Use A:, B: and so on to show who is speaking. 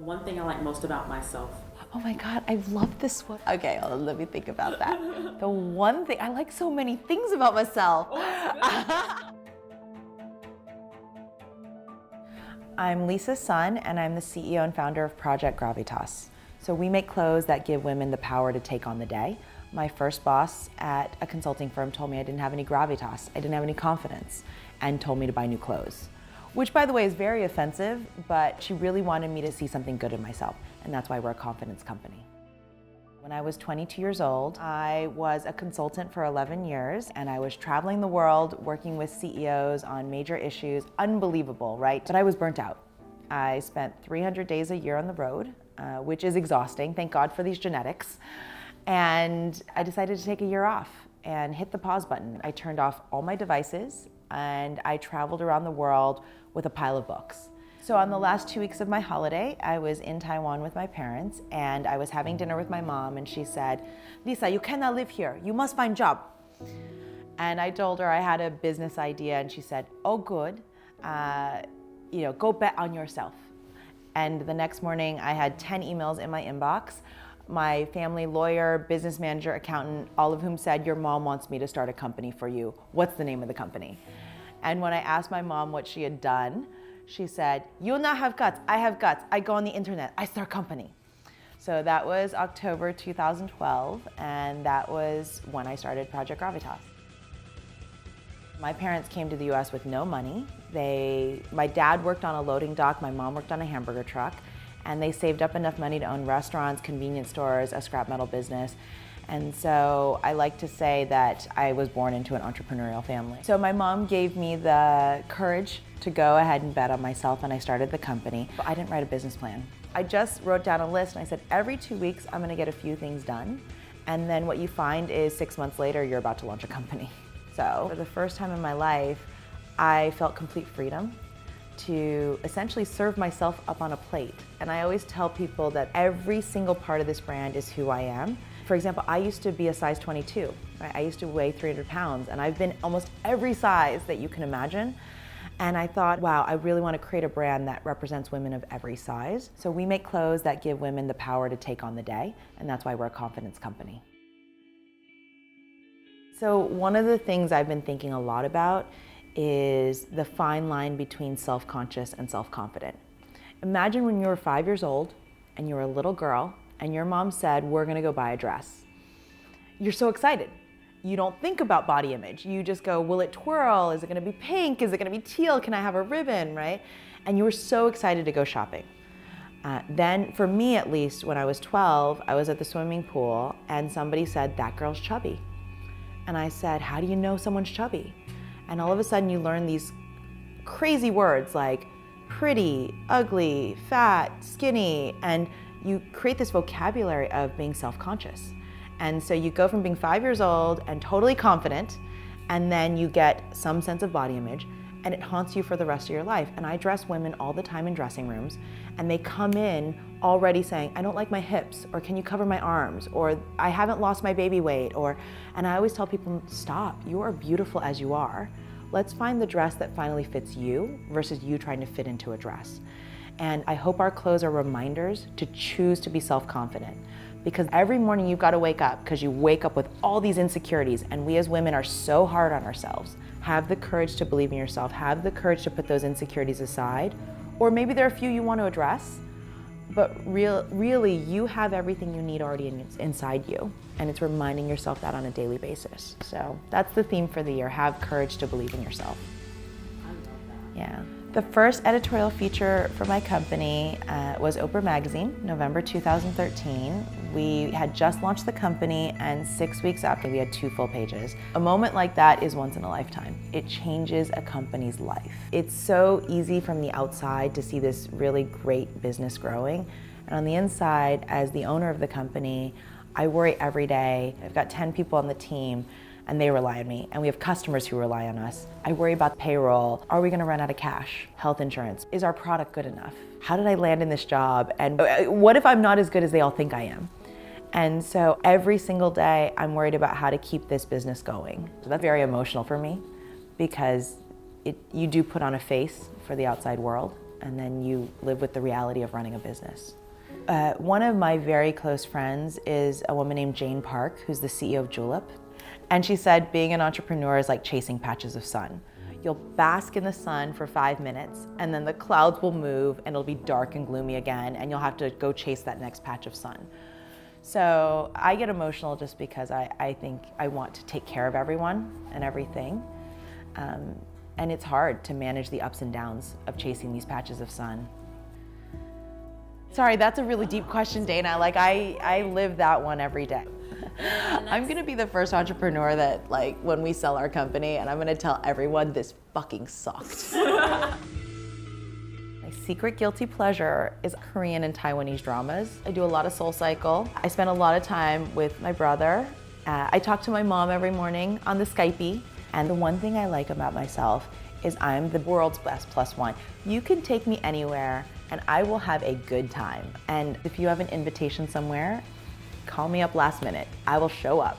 A: One thing I like most about myself.
B: Oh my God, I love this one. Okay, hold on, let me think about that. The one thing, I like so many things about myself. I'm Lisa's son, and I'm the CEO and founder of Project Gravitas. So we make clothes that give women the power to take on the day. My first boss at a consulting firm told me I didn't have any gravitas, I didn't have any confidence, and told me to buy new clothes. Which, by the way, is very offensive, but she really wanted me to see something good in myself, and that's why we're a confidence company. When I was 22 years old, I was a consultant for 11 years, and I was traveling the world working with CEOs on major issues. Unbelievable, right? But I was burnt out. I spent 300 days a year on the road, which is exhausting, thank God for these genetics. And I decided to take a year off and hit the pause button. I turned off all my devices, and I traveled around the world with a pile of books. So on the last 2 weeks of my holiday, I was in Taiwan with my parents, and I was having dinner with my mom, and she said, "Lisa, you cannot live here. You must find a job." And I told her I had a business idea, and she said, "Oh, good. Go bet on yourself." And the next morning, I had 10 emails in my inbox. My family lawyer, business manager, accountant, all of whom said, "Your mom wants me to start a company for you. What's the name of the company?" And when I asked my mom what she had done, she said, "You not have guts, I have guts. I go on the internet, I start a company." So that was October 2012, and that was when I started Project Gravitas. My parents came to the US with no money. My dad worked on a loading dock, my mom worked on a hamburger truck, and they saved up enough money to own restaurants, convenience stores, a scrap metal business. And so I like to say that I was born into an entrepreneurial family. So my mom gave me the courage to go ahead and bet on myself, and I started the company. But I didn't write a business plan. I just wrote down a list, and I said, every 2 weeks, I'm gonna get a few things done. And then what you find is 6 months later, you're about to launch a company. So for the first time in my life, I felt complete freedom to essentially serve myself up on a plate. And I always tell people that every single part of this brand is who I am. For example, I used to be a size 22, right? I used to weigh 300 pounds, and I've been almost every size that you can imagine. And I thought, wow, I really want to create a brand that represents women of every size. So we make clothes that give women the power to take on the day, and that's why we're a confidence company. So one of the things I've been thinking a lot about is the fine line between self-conscious and self-confident. Imagine when you were 5 years old and you were a little girl and your mom said, "We're gonna go buy a dress." You're so excited. You don't think about body image. You just go, will it twirl? Is it gonna be pink? Is it gonna be teal? Can I have a ribbon, right? And you were so excited to go shopping. Then for me at least, when I was 12, I was at the swimming pool and somebody said, "That girl's chubby." And I said, "How do you know someone's chubby?" And all of a sudden you learn these crazy words like pretty, ugly, fat, skinny, and you create this vocabulary of being self-conscious. And so you go from being 5 years old and totally confident, and then you get some sense of body image, and it haunts you for the rest of your life. And I dress women all the time in dressing rooms, and they come in already saying, "I don't like my hips," or "Can you cover my arms?" or "I haven't lost my baby weight," and I always tell people, stop, you are beautiful as you are. Let's find the dress that finally fits you versus you trying to fit into a dress. And I hope our clothes are reminders to choose to be self-confident, because every morning you've got to wake up because you wake up with all these insecurities, and we as women are so hard on ourselves. Have the courage to believe in yourself, have the courage to put those insecurities aside, or maybe there are a few you want to address, but really you have everything you need already inside you, and it's reminding yourself that on a daily basis. So that's the theme for the year, have courage to believe in yourself.
A: I love that.
B: Yeah. The first editorial feature for my company was Oprah Magazine, November 2013. We had just launched the company, and 6 weeks after, we had 2 full pages. A moment like that is once in a lifetime. It changes a company's life. It's so easy from the outside to see this really great business growing. And on the inside, as the owner of the company, I worry every day. I've got 10 people on the team, and they rely on me, and we have customers who rely on us. I worry about payroll. Are we gonna run out of cash? Health insurance. Is our product good enough? How did I land in this job? And what if I'm not as good as they all think I am? And so every single day, I'm worried about how to keep this business going. So that's very emotional for me, because you do put on a face for the outside world, and then you live with the reality of running a business. One of my very close friends is a woman named Jane Park, who's the CEO of Julep. And she said being an entrepreneur is like chasing patches of sun. You'll bask in the sun for 5 minutes, and then the clouds will move and it'll be dark and gloomy again, and you'll have to go chase that next patch of sun. So I get emotional just because I think I want to take care of everyone and everything. And it's hard to manage the ups and downs of chasing these patches of sun. Sorry, that's a really deep question, Dana. Like I live that one every day. I'm gonna be the first entrepreneur that, like, when we sell our company, and I'm gonna tell everyone this fucking sucked. My secret guilty pleasure is Korean and Taiwanese dramas. I do a lot of SoulCycle. I spend a lot of time with my brother. I talk to my mom every morning on the Skypey. And the one thing I like about myself is I'm the world's best +1. You can take me anywhere and I will have a good time. And if you have an invitation somewhere, call me up last minute. I will show up.